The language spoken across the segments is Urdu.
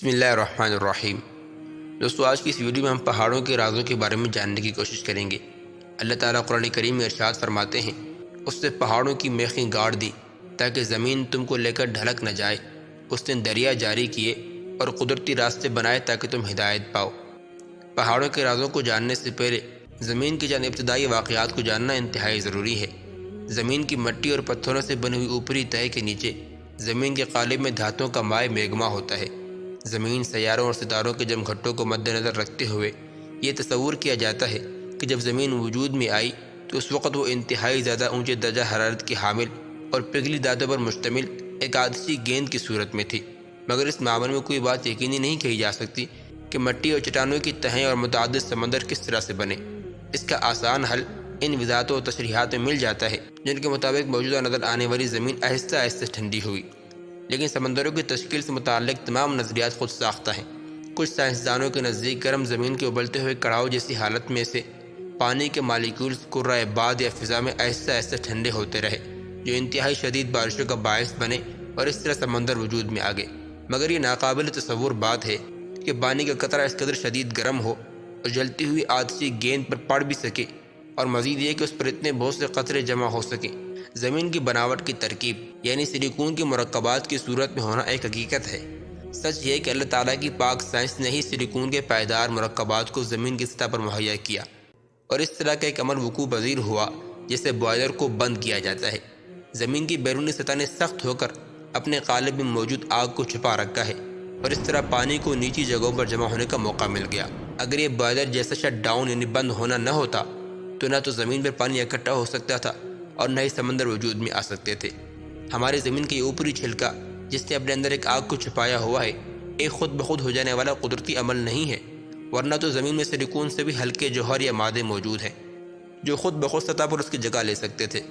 بسم اللہ الرحمن الرحیم۔ دوستو، آج کی اس ویڈیو میں ہم پہاڑوں کے رازوں کے بارے میں جاننے کی کوشش کریں گے۔ اللہ تعالیٰ قرآن کریم میں ارشاد فرماتے ہیں، اس نے پہاڑوں کی میخیں گاڑ دی تاکہ زمین تم کو لے کر ڈھلک نہ جائے۔ اس نے دریا جاری کیے اور قدرتی راستے بنائے تاکہ تم ہدایت پاؤ۔ پہاڑوں کے رازوں کو جاننے سے پہلے زمین کے چند ابتدائی واقعات کو جاننا انتہائی ضروری ہے۔ زمین کی مٹی اور پتھروں سے بنی ہوئی اوپری تہہ کے نیچے زمین کے قالب میں دھاتوں کا مائع میگما ہوتا ہے۔ زمین، سیاروں اور ستاروں کے جم گھٹوں کو مد نظر رکھتے ہوئے یہ تصور کیا جاتا ہے کہ جب زمین وجود میں آئی تو اس وقت وہ انتہائی زیادہ اونچے درجہ حرارت کی حامل اور پگھلی دھاتوں پر مشتمل ایک آتشی گیند کی صورت میں تھی۔ مگر اس معاملے میں کوئی بات یقینی نہیں کہی جا سکتی کہ مٹی اور چٹانوں کی تہیں اور متعدد سمندر کس طرح سے بنے۔ اس کا آسان حل ان وضاحتوں اور تشریحات میں مل جاتا ہے جن کے مطابق موجودہ نظر آنے والی زمین آہستہ آہستہ ٹھنڈی ہوئی، لیکن سمندروں کی تشکیل سے متعلق تمام نظریات خود ساختہ ہیں۔ کچھ سائنسدانوں کے نزدیک گرم زمین کے ابلتے ہوئے کڑاؤ جیسی حالت میں سے پانی کے مالیکیولز کرۂ بعد یا فضا میں آہستہ آہستہ ٹھنڈے ہوتے رہے، جو انتہائی شدید بارشوں کا باعث بنے اور اس طرح سمندر وجود میں آ گئے۔ مگر یہ ناقابل تصور بات ہے کہ پانی کا قطرہ اس قدر شدید گرم ہو اور جلتی ہوئی آتشی گیند پر پڑ بھی سکے، اور مزید یہ کہ اس پر اتنے بہت سے قطرے جمع ہو سکیں۔ زمین کی بناوٹ کی ترکیب یعنی سلیکون کے مرکبات کی صورت میں ہونا ایک حقیقت ہے۔ سچ یہ کہ اللہ تعالیٰ کی پاک سائنس نے ہی سلیکون کے پائیدار مرکبات کو زمین کی سطح پر مہیا کیا، اور اس طرح کا ایک عمل وقوع پذیر ہوا جسے بوائلر کو بند کیا جاتا ہے۔ زمین کی بیرونی سطح نے سخت ہو کر اپنے قالب میں موجود آگ کو چھپا رکھا ہے، اور اس طرح پانی کو نیچی جگہوں پر جمع ہونے کا موقع مل گیا۔ اگر یہ بوائلر جیسا شٹ ڈاؤن یعنی بند ہونا نہ ہوتا تو نہ تو زمین پر پانی اکٹھا ہو سکتا تھا اور نہ ہی سمندر وجود میں آ سکتے تھے۔ ہماری زمین کا یہ اوپری چھلکا جس نے اپنے اندر ایک آگ کو چھپایا ہوا ہے، ایک خود بخود ہو جانے والا قدرتی عمل نہیں ہے، ورنہ تو زمین میں سلیکون سے بھی ہلکے جوہر یا مادے موجود ہیں جو خود بخود سطح پر اس کی جگہ لے سکتے تھے۔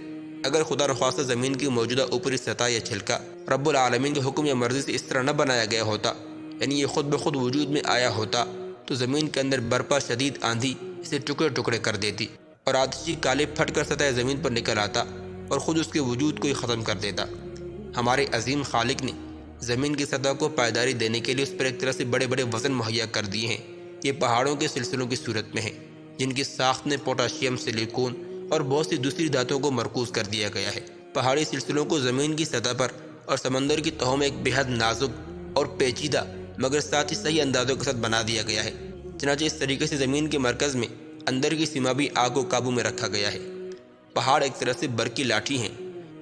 اگر خدا نخواستہ زمین کی موجودہ اوپری سطح یا چھلکا رب العالمین کے حکم یا مرضی سے اس طرح نہ بنایا گیا ہوتا، یعنی یہ خود بخود وجود میں آیا ہوتا، تو زمین کے اندر برپا شدید آندھی اسے ٹکڑے ٹکڑے کر دیتی اور آتشی قالب پھٹ کر سطح زمین پر نکل آتا اور خود اس کے وجود کو ہی ختم کر دیتا۔ ہمارے عظیم خالق نے زمین کی سطح کو پائیداری دینے کے لیے اس پر ایک طرح سے بڑے بڑے وزن مہیا کر دیے ہیں۔ یہ پہاڑوں کے سلسلوں کی صورت میں ہیں جن کی ساخت میں پوٹاشیم، سلیکون اور بہت سی دوسری دھاتوں کو مرکوز کر دیا گیا ہے۔ پہاڑی سلسلوں کو زمین کی سطح پر اور سمندر کی تہوں میں ایک بے حد نازک اور پیچیدہ مگر ساتھ ہی صحیح اندازوں کے ساتھ بنا دیا گیا ہے۔ چنانچہ اس طریقے سے زمین کے مرکز میں اندر کی سیما بھی آگ و قابو میں رکھا گیا ہے۔ پہاڑ ایک طرح سے برقی لاٹھی ہیں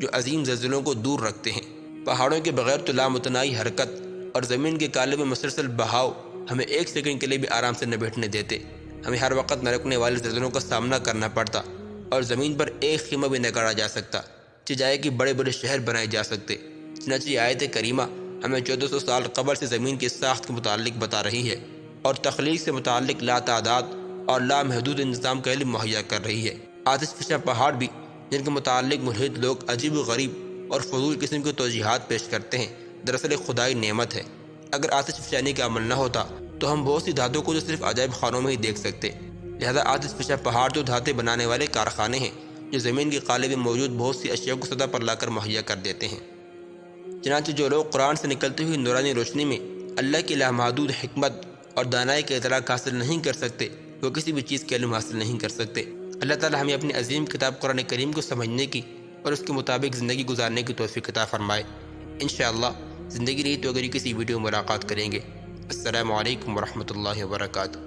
جو عظیم زلزلوں کو دور رکھتے ہیں۔ پہاڑوں کے بغیر تو لامتناہی حرکت اور زمین کے قالب میں مسلسل بہاؤ ہمیں ایک سیکنڈ کے لیے بھی آرام سے نہ بیٹھنے دیتے۔ ہمیں ہر وقت نہ رکنے والے زلزلوں کا سامنا کرنا پڑتا اور زمین پر ایک خیمہ بھی نہ گاڑا جا سکتا، جائے کہ بڑے بڑے شہر بنائے جا سکتے۔ چنانچہ یہ آیت کریمہ ہمیں 1400 سال قبل سے زمین کی ساخت کے متعلق بتا رہی ہے اور تخلیق سے متعلق لاتعداد اور لامحدود انتظام کا علم مہیا کر رہی ہے۔ آتش فشاں پہاڑ بھی جن کے متعلق ملحد لوگ عجیب و غریب اور فضول قسم کی توجیحات پیش کرتے ہیں، دراصل ایک خدائی نعمت ہے۔ اگر آتش فشانی کا عمل نہ ہوتا تو ہم بہت سی دھاتوں کو جو صرف عجائب خانوں میں ہی دیکھ سکتے۔ لہذا آتش فشاں پہاڑ تو دھاتیں بنانے والے کارخانے ہیں جو زمین کے قالب میں موجود بہت سی اشیاء کو سطح پر لا کر مہیا کر دیتے ہیں۔ چنانچہ جو لوگ قرآن سے نکلتی ہوئی نورانی روشنی میں اللہ کی لامحدود حکمت اور دانائی کے ادراک حاصل نہیں کر سکتے، وہ کسی بھی چیز کے علم حاصل نہیں کر سکتے۔ اللہ تعالی ہمیں اپنی عظیم کتاب قرآن کریم کو سمجھنے کی اور اس کے مطابق زندگی گزارنے کی توفیق عطا فرمائے۔ انشاءاللہ زندگی رہی تو اگر کسی ویڈیو میں ملاقات کریں گے۔ السلام علیکم ورحمۃ اللہ وبرکاتہ۔